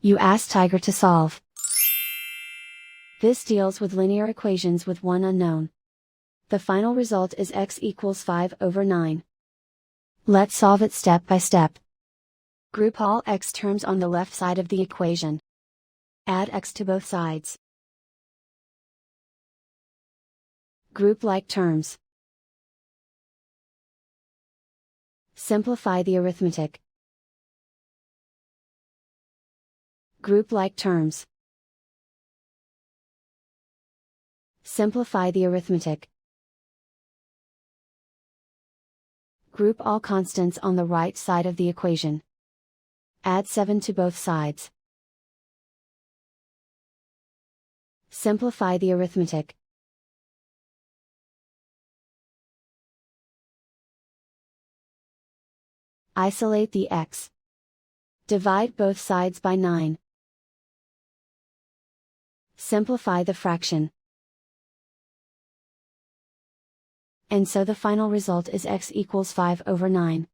You ask Tiger to solve. This deals with linear equations with one unknown. The final result is x equals 5/9. Let's solve it step by step. Group all x terms on the left side of the equation. Add x to both sides. Group like terms. Simplify the arithmetic. Group like terms. Simplify the arithmetic. Group all constants on the right side of the equation. Add 7 to both sides. Simplify the arithmetic. Isolate the x. Divide both sides by 9. Simplify the fraction. And so the final result is x equals 5/9.